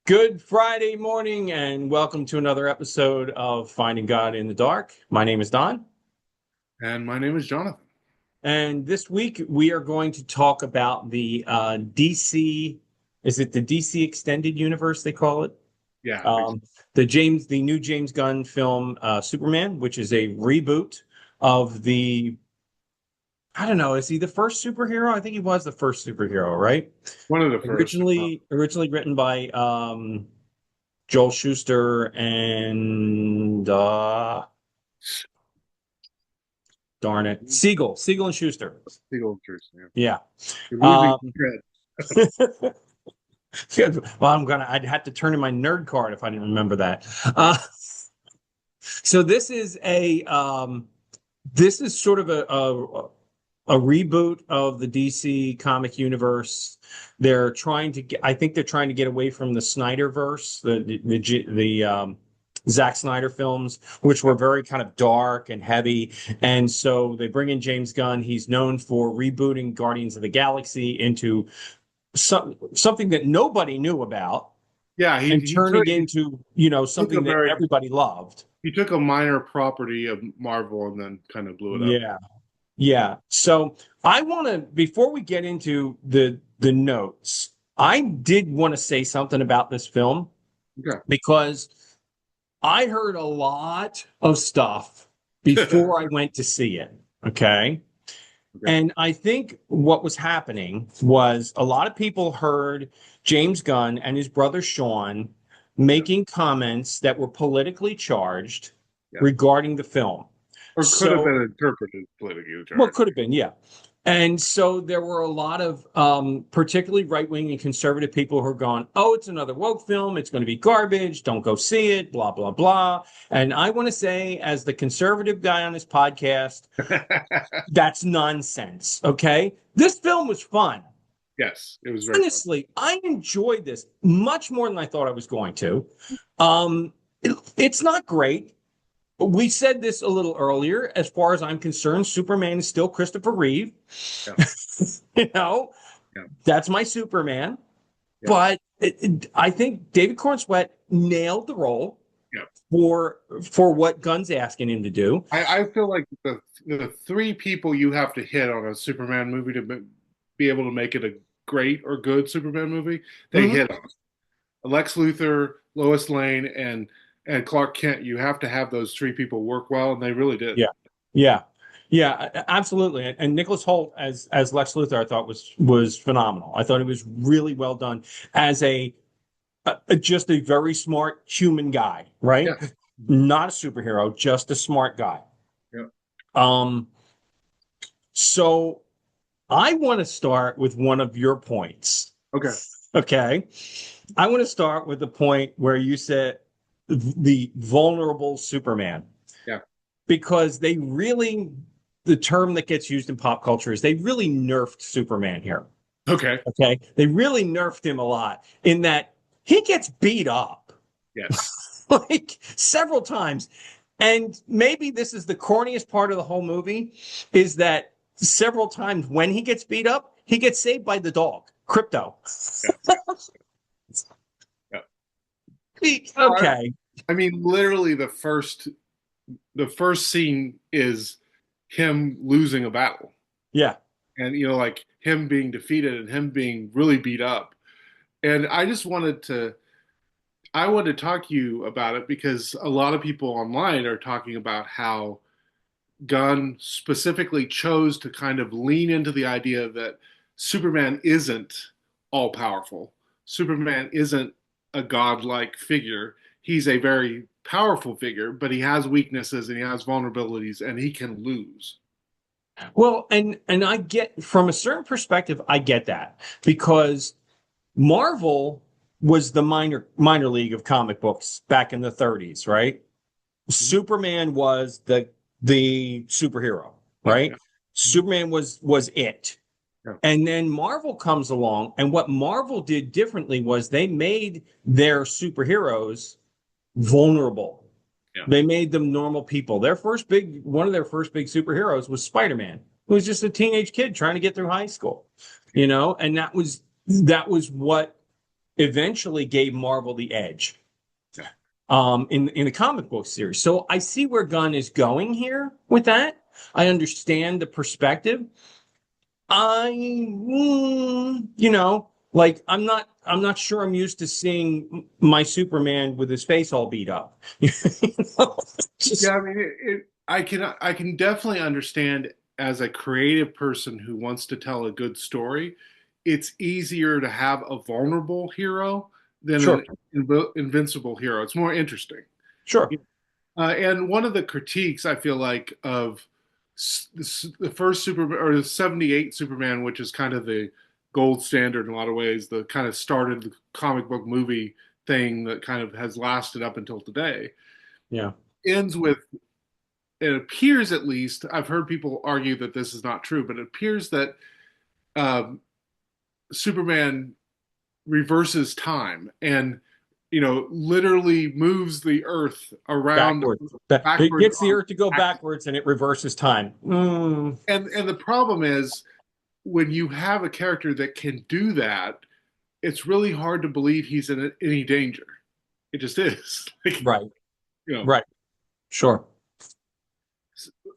Good Friday morning, and welcome to another episode of Finding God in the Dark. My name is Don, And my name is Jonathan. and this week we are going to talk about the DC. Is it the DC Extended Universe they call it? Yeah, Um, the new James Gunn film, Superman, which is a reboot of the. I don't know. Is he the first superhero? I think he was the first superhero, right? one of the first. Originally written by Joel Schuster and darn it, Siegel and Schuster. The old Jersey. Yeah. Yeah. You're losing Um, thread. well, I'd have to turn in my nerd card if I didn't remember that. So this is sort of a reboot of the DC comic universe. I think they're trying to get away from the Snyderverse, the Zack Snyder films, which were very kind of dark and heavy. And so they bring in James Gunn. He's known for rebooting Guardians of the Galaxy into something that nobody knew about Yeah, and turning he into, took a something that very everybody loved. he took a minor property of Marvel and then kind of blew it up. Yeah. Yeah. So I want to, before we get into the notes, I did want to say something about this film Okay. because I heard a lot of stuff before I went to see it. Okay. Okay. And I think what was happening was a lot of people heard James Gunn and his brother Sean making comments that were politically charged Yeah. regarding the film. Or could have So, been interpreted politically well, it charged. could have been, yeah. And so there were a lot of particularly right-wing and conservative people who are going, oh, it's another woke film. It's going to be garbage. Don't go see it, blah, blah, blah. And I want to say, as the conservative guy on this podcast, that's nonsense. Okay. This film was fun. Yes, it was very fun. Honestly, I enjoyed this much more than I thought I was going to. It's not great. We said this a little earlier. As far as I'm concerned, Superman is still Christopher Reeve. Yeah. you know, Yeah. that's my Superman. Yeah. But I think David Corn Sweat nailed the role Yeah. for what Gunn's asking him to do. I feel like the three people you have to hit on a Superman movie to be able to make it a great or good Superman movie, they hit on. Lex Luthor, Lois Lane, and Clark Kent. You have to have those three people work well, and they really did. Yeah, yeah, yeah, absolutely. And Nicholas Hoult as Lex Luthor, I thought was phenomenal. I thought it was really well done as just a very smart human guy, right? Yeah. Not a superhero, just a smart guy. Yeah. So I want to start with one of your points. Okay. Okay. I want to start with the point where you said the vulnerable Superman. Yeah. Because the term that gets used in pop culture is they really nerfed Superman here. Okay. Okay. They really nerfed him a lot in that he gets beat up. Yes. like several times. And maybe this is the corniest part of the whole movie is that several times when he gets beat up, he gets saved by the dog, Crypto. Yeah. Okay. I mean, literally, the first scene is him losing a battle, Yeah. and like him being defeated and him being really beat up. And I wanted to talk to you about it because a lot of people online are talking about how Gunn specifically chose to kind of lean into the idea that Superman isn't all powerful. Superman isn't a godlike figure. He's a very powerful figure, but he has weaknesses and he has vulnerabilities and he can lose. Well, and I get from a certain perspective, I get that because Marvel was the minor league of comic books back in the 30s, right? Superman was the superhero, right? Yeah. Superman was it. Yeah. And then Marvel comes along, and what Marvel did differently was they made their superheroes vulnerable. Yeah. They made them normal people. One of their first big superheroes was Spider-Man, who was just a teenage kid trying to get through high school, and that was what eventually gave Marvel the edge Yeah. in the comic book series. So I see where Gunn is going here with that. I understand the perspective. Like I'm not sure I'm used to seeing my Superman with his face all beat up. Yeah, Just I mean, I can definitely understand as a creative person who wants to tell a good story, it's easier to have a vulnerable hero than sure, an invincible hero. It's more interesting. sure. And one of the critiques I feel like of the first Superman or the '78 Superman, which is kind of the gold standard in a lot of ways, the kind of started the comic book movie thing that kind of has lasted up until today, Yeah. ends with, it appears, at least I've heard people argue that this is not true, but it appears that um, Superman reverses time and literally moves the Earth around Backwards. It backwards gets the on Earth to go axis. backwards and it reverses time. And the problem is when you have a character that can do that, it's really hard to believe he's in any danger. It just is. Like, Right, you know. right. Sure.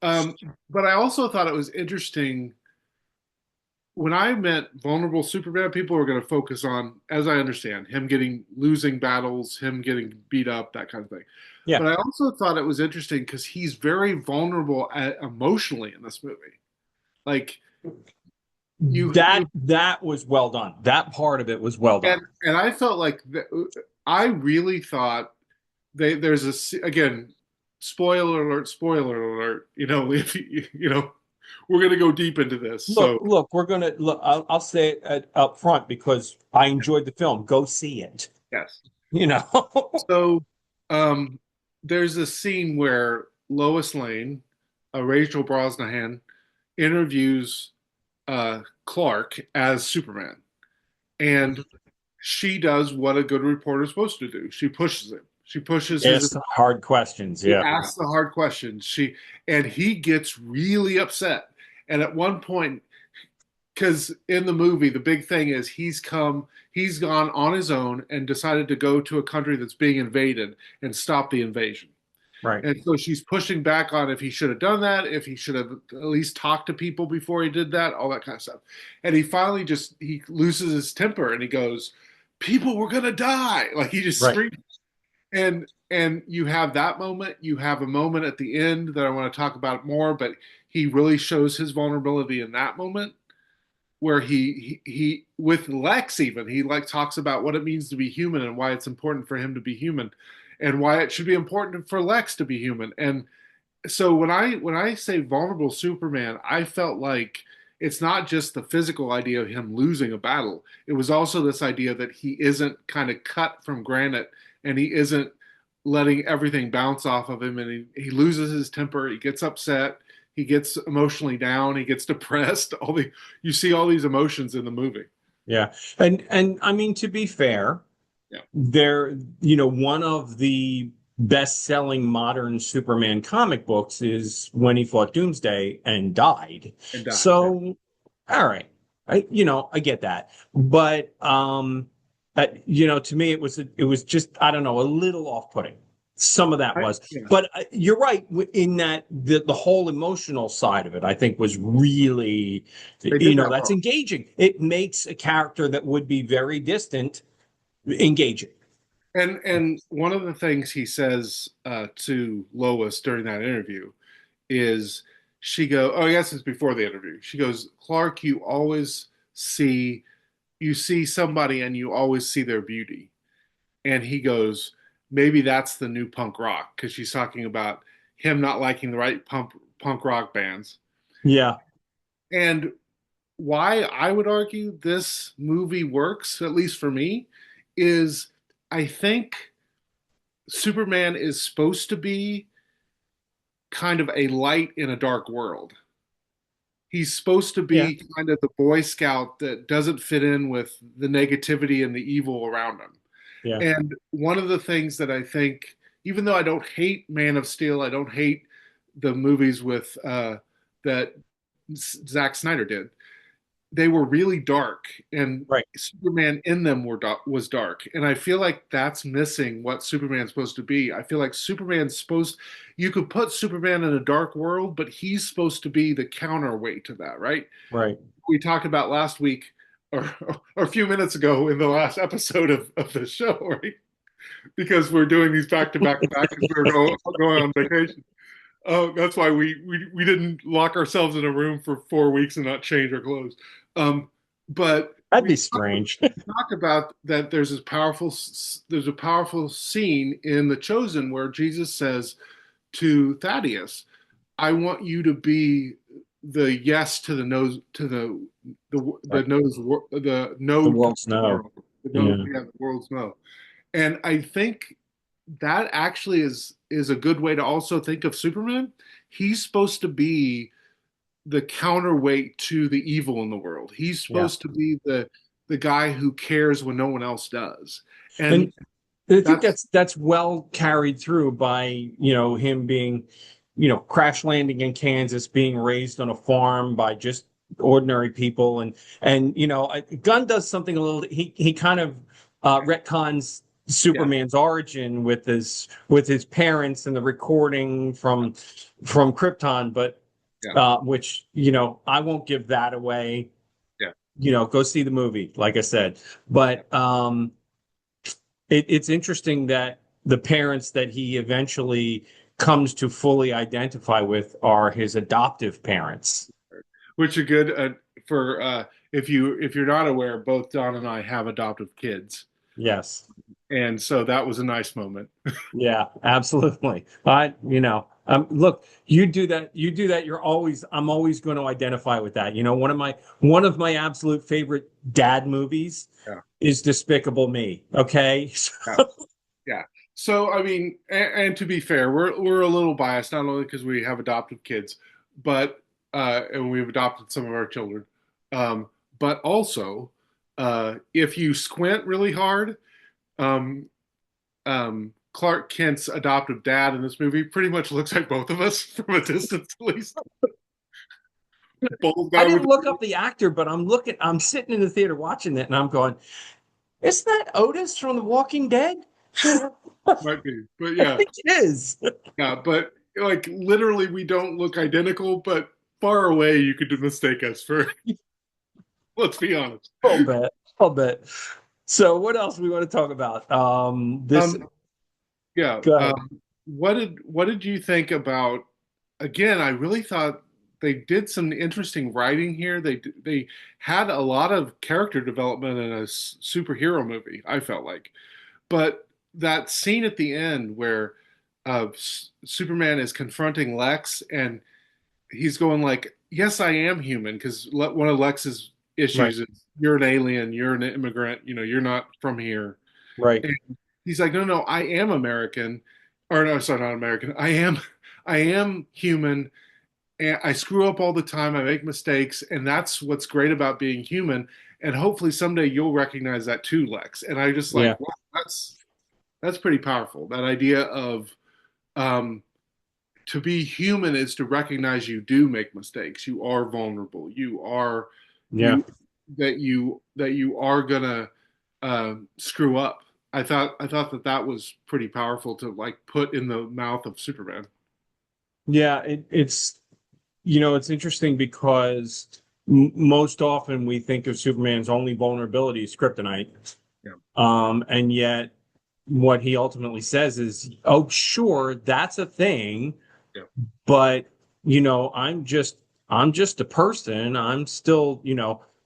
Um, but I also thought it was interesting when I met vulnerable Superman. People were going to focus on, as I understand, him losing battles, him getting beat up, that kind of thing. Yeah. But I also thought it was interesting because he's very vulnerable emotionally in this movie. Like That was well done. That part of it was well and done. and I felt like I really thought there's again, spoiler alert. If we're gonna go deep into this, so Look, we're gonna look. I'll say it up front because I enjoyed the film. Go see it. yes. You know. So um, there's a scene where Lois Lane, Rachel Brosnahan, interviews Clark as Superman, and she does what a good reporter is supposed to do. She pushes him. She pushes his. Ask hard questions. He Yeah. asks the hard questions. And he gets really upset. And at one point, because in the movie, the big thing is he's gone on his own and decided to go to a country that's being invaded and stop the invasion. Right. And so she's pushing back on if he should have done that, if he should have at least talked to people before he did that, all that kind of stuff. And he finally he loses his temper and he goes, "People were gonna die!" Like he just Right. screams. And you have that moment. You have a moment at the end that I want to talk about more, but he really shows his vulnerability in that moment where he with Lex, even he like talks about what it means to be human and why it's important for him to be human and why it should be important for Lex to be human. And so when I say vulnerable Superman, I felt like it's not just the physical idea of him losing a battle. It was also this idea that he isn't kind of cut from granite and he isn't letting everything bounce off of him, and he loses his temper, he gets upset, he gets emotionally down, he gets depressed. All the You see all these emotions in the movie. Yeah. And I mean, to be fair, Yeah, one of the best-selling modern Superman comic books is when he fought Doomsday and died. and died. Yeah. So, all right. I get that. But to me it was just, I don't know, a little off-putting. Some of that was. Yeah. But you're right in that the whole emotional side of it, I think, was really, They did that that's well. engaging. It makes a character that would be very distant engaging. And one of the things he says to Lois during that interview is oh, I guess it's before the interview. She goes, "Clark, you see somebody and you always see their beauty." And he goes, "Maybe that's the new punk rock," because she's talking about him not liking the right punk rock bands. Yeah. And why I would argue this movie works, at least for me, is I think Superman is supposed to be kind of a light in a dark world. He's supposed to Yeah. be kind of the Boy Scout that doesn't fit in with the negativity and the evil around him. Yeah. And one of the things that I think, even though I don't hate Man of Steel, I don't hate the movies with that Zack Snyder did. they were really dark, and Right. Superman in them was dark, and I feel like that's missing what Superman's supposed to be. I feel like you could put Superman in a dark world, but he's supposed to be the counterweight to that, right? Right. We talked about last week, or a few minutes ago in the last episode of the show, right? Because we're doing these back to back to back because we were going on vacation. Oh, that's why we didn't lock ourselves in a room for 4 weeks and not change our clothes. Um, but That'd be strange. talked about that. There's a powerful scene in The Chosen where Jesus says to Thaddeus, "I want you to be the yes to the nose to the Right. nose the The no to world's the no. world the no Yeah. yeah, the world's no." And I think that actually is a good way to also think of Superman. He's supposed to be the counterweight to the evil in the world. He's Yeah. supposed to be the guy who cares when no one else does. And And I think that's that's well carried through by, him being, crash landing in Kansas, being raised on a farm by just ordinary people. And Gunn does something a little, he kind of retcons yeah, Superman's origin with his parents and the recording from Krypton, but yeah, which, I won't give that away. yeah. Go see the movie, like I said. Yeah. But it's interesting that the parents that he eventually comes to fully identify with are his adoptive parents. Which are good for if you're not aware, both Don and I have adoptive kids, Yes. and so that was a nice moment. Yeah, absolutely. Look, you do that, I'm always going to identify with that. One of my absolute favorite dad movies Yeah, is Despicable Me. Okay. yeah, yeah. So I mean, and to be fair, we're a little biased not only because we have adoptive kids, but and we've adopted some of our children, um, but also if you squint really hard, um, Clark Kent's adoptive dad in this movie pretty much looks like both of us from a distance, at least. Bald I guy with didn't look up the actor, but I'm sitting in the theater watching it and I'm going, isn't that Otis from The Walking Dead? I might be, but yeah, think it is. yeah, but like literally, we don't look identical, but far away you could mistake us for. Let's be honest. I'll bet. I'll bet. So what else we want to talk about? This Um, yeah. Go ahead. What did you think about? Again, I really thought they did some interesting writing here. They had a lot of character development in a superhero movie. I felt like, but that scene at the end where Superman is confronting Lex and he's going like, "Yes, I am human," because one of Lex's Right, issues is you're an alien, you're an immigrant, you're not from here. right. And he's like, "No, no, I am American, or no, sorry, not American. I am human, and I screw up all the time. I make mistakes, and that's what's great about being human. And hopefully someday you'll recognize that too, Lex." And I just Yeah. like, wow, that's pretty powerful. That idea of um, to be human is to recognize you do make mistakes. You are vulnerable. Yeah. You that you are gonna screw up. I thought that was pretty powerful to like put in the mouth of Superman. Yeah, it's interesting because most often we think of Superman's only vulnerability as kryptonite. Yeah, And yet what he ultimately says is, oh, sure, that's a thing, yeah, but I'm just a person. I'm still,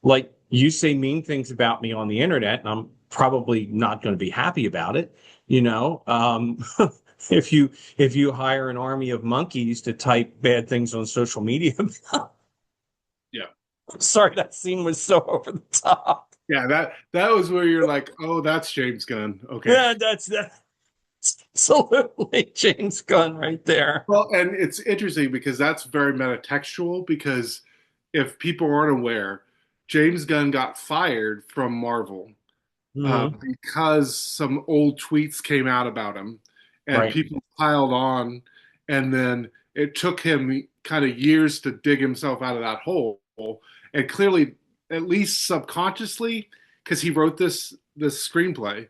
like you say mean things about me on the internet, and I'm probably not going to be happy about it. You know, if you hire an army of monkeys to type bad things on social media, yeah, sorry, that scene was so over the top. yeah. That was where you're like, oh, that's James Gunn. Okay. Yeah, that's absolutely James Gunn right there. Well, and it's interesting because that's very metatextual. Because if people aren't aware, James Gunn got fired from Marvel Mhm. because some old tweets came out about him, and Right. people piled on, and then it took him kind of years to dig himself out of that hole. And clearly, at least subconsciously, because he wrote this screenplay.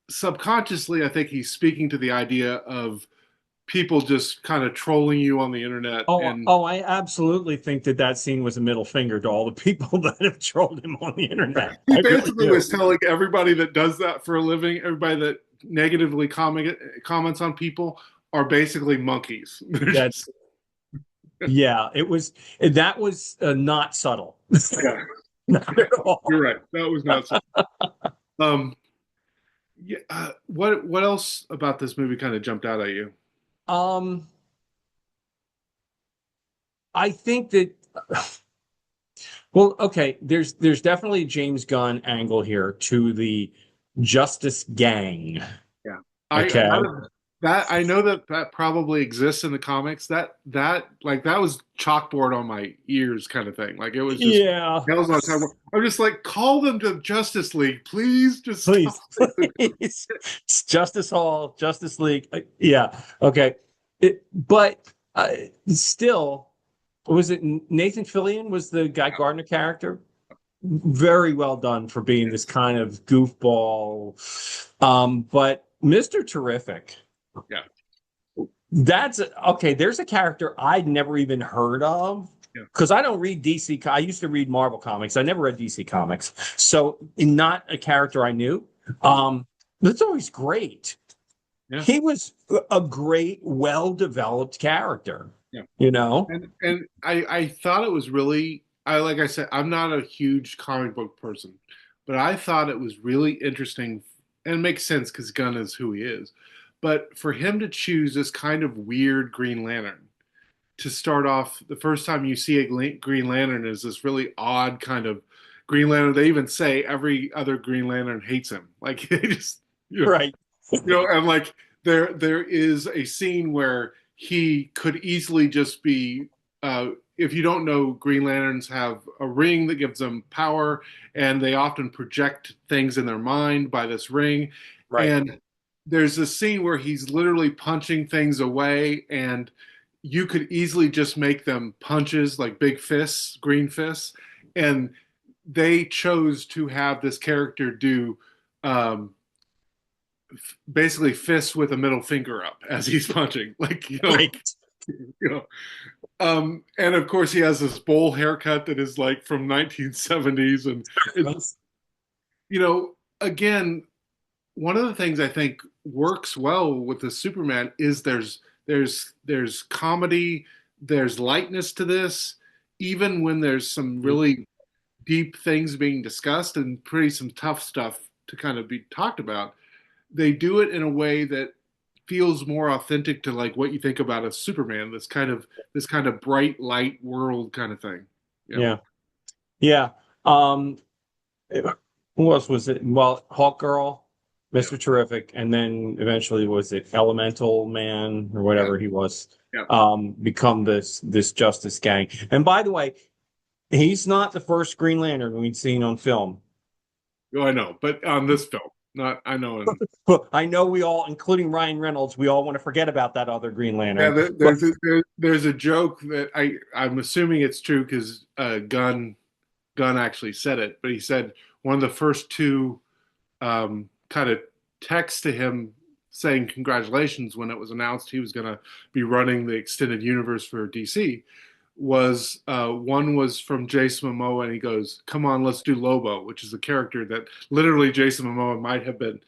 Subconsciously, I think he's speaking to the idea of people just kind of trolling you on the internet. And I absolutely think that scene was a middle finger to all the people that have trolled him on the internet. he I really basically do. was telling everybody that does that for a living, everybody that negatively comments on people, are basically monkeys. They're just, That's Yeah, that was not subtle. yeah, Not at you're all. right. That was not. Um, yeah. What else about this movie kind of jumped out at you? Um, I think that well, okay, there's definitely a James Gunn angle here to the Justice Gang. Yeah, Okay. that I know that probably exists in the comics. That was chalkboard on my ears kind of thing. Like it was just Yeah. nails on time. I'm just like, call them to Justice League, please. Just stop. Please, please. It's Justice Hall, Justice League. Yeah. Okay. But still, was it Nathan Fillion was the Guy Gardner character? Very well done for being this kind of goofball. But Mr. Terrific, Yeah, that's okay. There's a character I'd never even heard of yeah, because I don't read DC. I used to read Marvel comics. I never read DC comics, so not a character I knew. That's always great. yeah, He was a great, well-developed character. yeah. You know, And I thought it was really, I like I said, I'm not a huge comic book person, but I thought it was really interesting, and it makes sense because Gunn is who he is. But for him to choose this kind of weird Green Lantern to start off, the first time you see a Green Lantern is this really odd kind of Green Lantern. They even say every other Green Lantern hates him. Like they just, right? and like there is a scene where he could easily just be. If you don't know, Green Lanterns have a ring that gives them power, and they often project things in their mind by this ring. Right. And there's a scene where he's literally punching things away, and you could easily just make them punches, like big fists, green fists. And they chose to have this character do um, basically fists with a middle finger up as he's punching, like Right. you know. And of course, he has this bowl haircut that is like from 1970s, and it's, again, one of the things I think works well with the Superman is there's comedy, there's lightness to this, even when there's some really deep things being discussed and pretty some tough stuff to kind of be talked about. They do it in a way that feels more authentic to like what you think about as Superman, this kind of bright light world kind of thing. Yeah. Yeah. Yeah. Um, who else was it? Well, Hawk Girl, Yeah. Mr. Terrific, and then eventually was it Elemental Man or Yeah. whatever he was, Yeah. become this Justice Gang. And by the way, he's not the first Green Lantern we've seen on film. Oh, I know, but on this film, not I know. Well, I know we all, including Ryan Reynolds, we all want to forget about that other Green Yeah, Lantern. But there's a joke that I'm assuming it's true because Gunn actually said it, but he said one of the first two kind of texts to him saying congratulations when it was announced he was going to be running the extended universe for DC was one was from Jason Momoa, and he goes, "Come on, let's do Lobo," which is a character that literally Jason Momoa might have been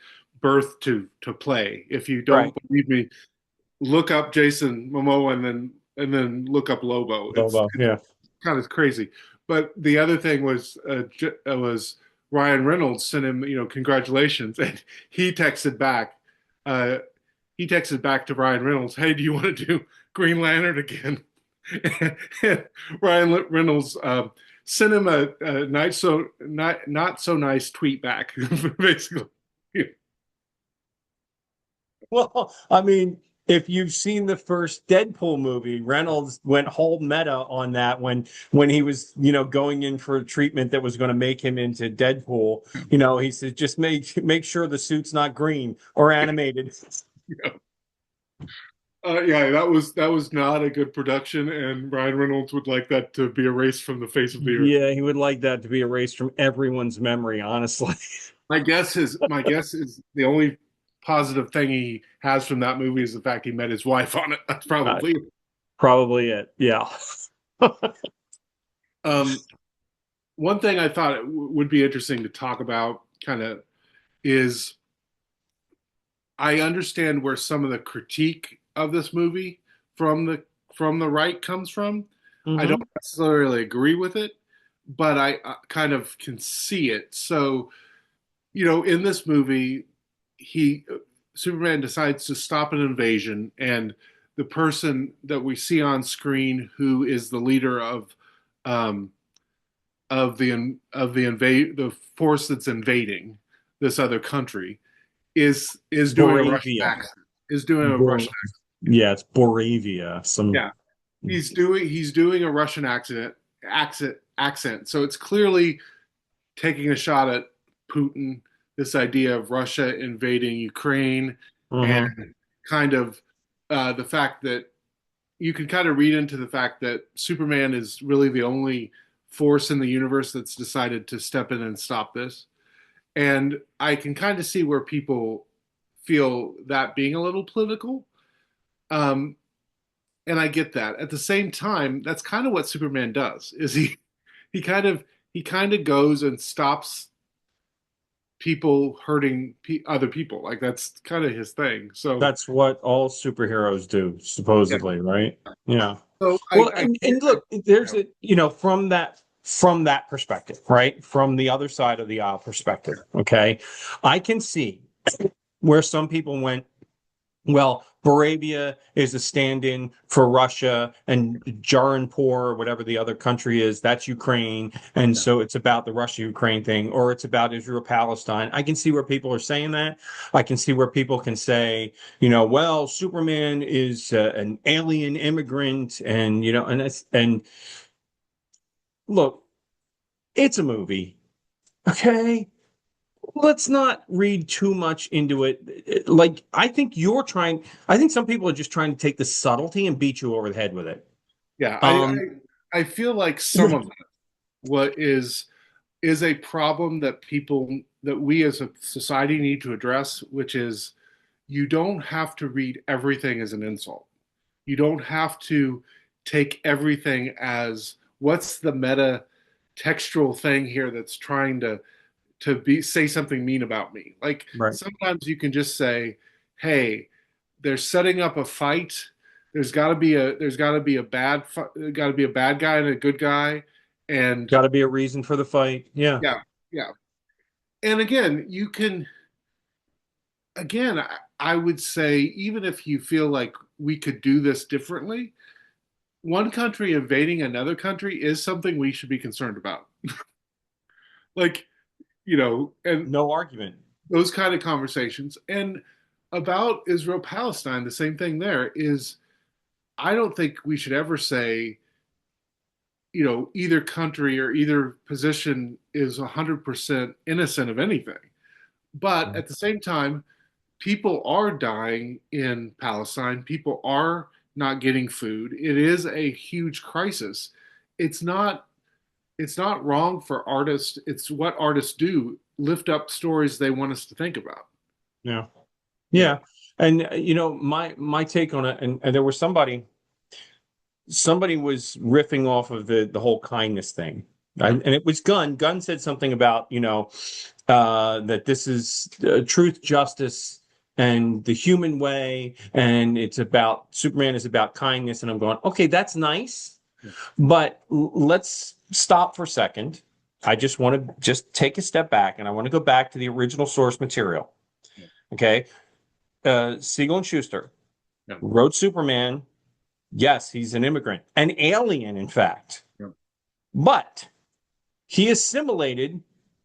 birthed to play. If you don't right, believe me, look up Jason Momoa and then look up Lobo. It's Lobo, yeah. kind of crazy. But the other thing was Ryan Reynolds sent him, congratulations, and he texted back. Uh, he texted back to Ryan Reynolds, "Hey, do you want to do Green Lantern again?" And Ryan Reynolds sent him a not so nice tweet back, basically. Well, I mean, if you've seen the first Deadpool movie, Reynolds went whole meta on that when he was, going in for a treatment that was going to make him into Deadpool. He said just make sure the suit's not green or animated. Yeah. Yeah, that was not a good production, and Ryan Reynolds would like that to be erased from the face of the earth. Yeah, he would like that to be erased from everyone's memory, honestly. My guess is the only positive thing he has from that movie is the fact he met his wife on it. That's Uh, probably. Probably it. Yeah. Um, One thing I thought would be interesting to talk about, kind of, is I understand where some of the critique of this movie from the right comes from. I don't Hmm. necessarily agree with it, but I kind of can see it. So, in this movie, he Superman decides to stop an invasion, and the person that we see on screen, who is the leader um, the force that's invading this other country, is doing a Russian Boravia. accent. Is doing a Bor Russian yeah, it's Boravia. Yeah, he's doing a Russian accent. So it's clearly taking a shot at Putin, this idea of Russia invading Ukraine, and Hmm. kind of the fact that you can kind of read into the fact that Superman is really the only force in the universe that's decided to step in and stop this. And I can kind of see where people feel that being a little political. Um, and I get that. At the same time, that's kind of what Superman does. Is he kind of he kind of goes and stops people hurting other people. Like that's kind of his thing. So That's what all superheroes do, yeah. supposedly, right? Yeah. So Well, I and I, look, there's a, from that perspective, right? From the other side of the aisle perspective, okay? I can see where some people went, well, Moravia is a stand-in for Russia, and Jaranpur, or whatever the other country is, that's Ukraine. And yeah. so it's about the Russia-Ukraine thing, or it's about Israel-Palestine. I can see where people are saying that. I can see where people can say, well, Superman is an alien immigrant, and and look, it's a movie, okay? Let's not read too much into it. Like, I think some people are just trying to take the subtlety and beat you over the head with it. Yeah, Um, I feel like some of that what is a problem that we as a society need to address, which is you don't have to read everything as an insult. You don't have to take everything as what's the meta textual thing here that's trying to be say something mean about me. Like right. sometimes you can just say, "Hey, they're setting up a fight. There's got to be a bad guy and a good guy, and Got to be a reason for the fight. Yeah. yeah, yeah. And again, I would say even if you feel like we could do this differently, one country invading another country is something we should be concerned about. Like, and No argument. those kind of conversations. And about Israel Palestine, the same thing there is I don't think we should ever say, either country or either position is 100% innocent of anything. But at the same time, people are dying in Palestine. People are not getting food. It is a huge crisis. It's not it's not wrong for artists. It's what artists do, lift up stories they want us to think about. Yeah. Yeah. Yeah. And my take on it, and there was somebody was riffing off of the whole kindness thing. Yeah. And it was Gunn. Gunn said something about, that this is truth, justice, and the human way, and it's about Superman is about kindness. And I'm going, okay, that's nice, Yeah. but let's stop for a second. I just want to just take a step back, and I want to go back to the original source material. Yeah. Okay, Siegel and Schuster Yeah. wrote Superman. Yes, he's an immigrant, an alien, in fact, Yeah. but he assimilated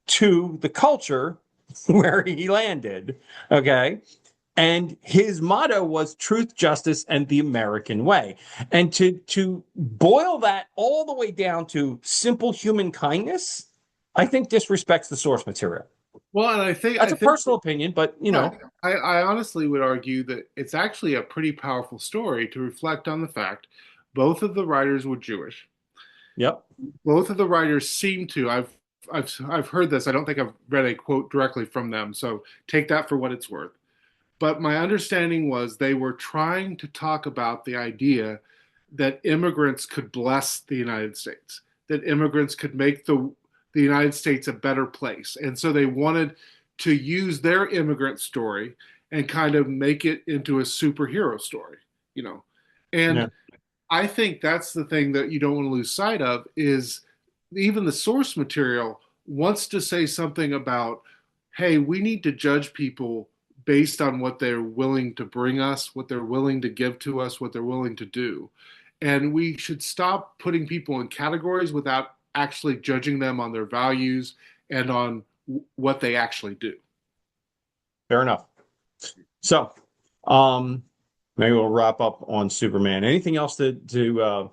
to the culture where he landed. Okay. And his motto was truth, justice, and the American way. And to boil that all the way down to simple human kindness, I think disrespects the source material. Well, and That's I a think personal opinion, but you yeah, know, I honestly would argue that it's actually a pretty powerful story to reflect on the fact both of the writers were Jewish. yep. Both of the writers seem to. I've heard this. I don't think I've read a quote directly from them, so take that for what it's worth. But my understanding was they were trying to talk about the idea that immigrants could bless the United States, that immigrants could make the United States a better place. And so they wanted to use their immigrant story and kind of make it into a superhero story, you know. Yeah. And I think that's the thing that you don't want to lose sight of is even the source material wants to say something about, hey, we need to judge people based on what they're willing to bring us, what they're willing to give to us, what they're willing to do. And we should stop putting people in categories without actually judging them on their values and on what they actually do. Fair enough. So, um, maybe we'll wrap up on Superman. Anything else to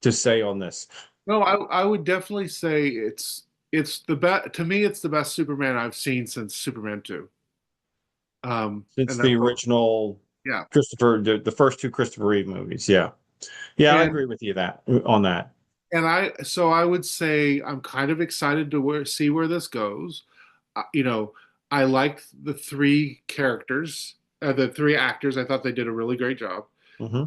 say on this? No, I would definitely say it's the best to me. It's the best Superman I've seen since Superman 2. Since And the that original yeah, the first two Christopher Reeve movies. Yeah. Yeah, I and agree with you that on that. I would say I'm kind of excited to see where this goes. You know, I liked the three characters, the three actors. I thought they did a really great job. Hmm.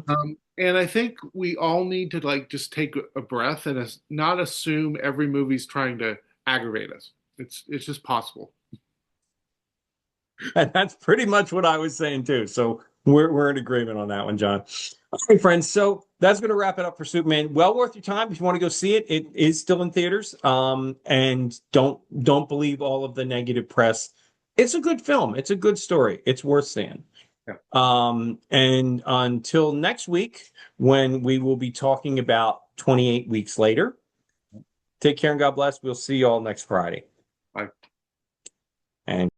And I think we all need to like just take a breath and not assume every movie's trying to aggravate us. It's just possible. And that's pretty much what I was saying too. So we're in agreement on that one, John. All right, friends. So that's going to wrap it up for Superman. Well worth your time if you want to go see it. It is still in theaters. And don't believe all of the negative press. It's a good film. It's a good story. It's worth seeing. Yeah. And until next week, when we will be talking about 28 weeks later, take care and God bless. We'll see you all next Friday. I And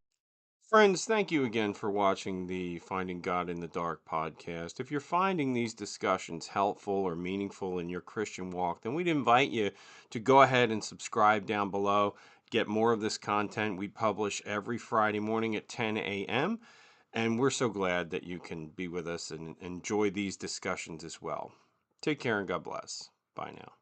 friends, thank you again for watching the Finding God in the Dark podcast. If you're finding these discussions helpful or meaningful in your Christian walk, then we'd invite you to go ahead and subscribe down below. Get more of this content. We publish every Friday morning at 10 a.m. And we're so glad that you can be with us and enjoy these discussions as well. Take care and God bless. Bye now.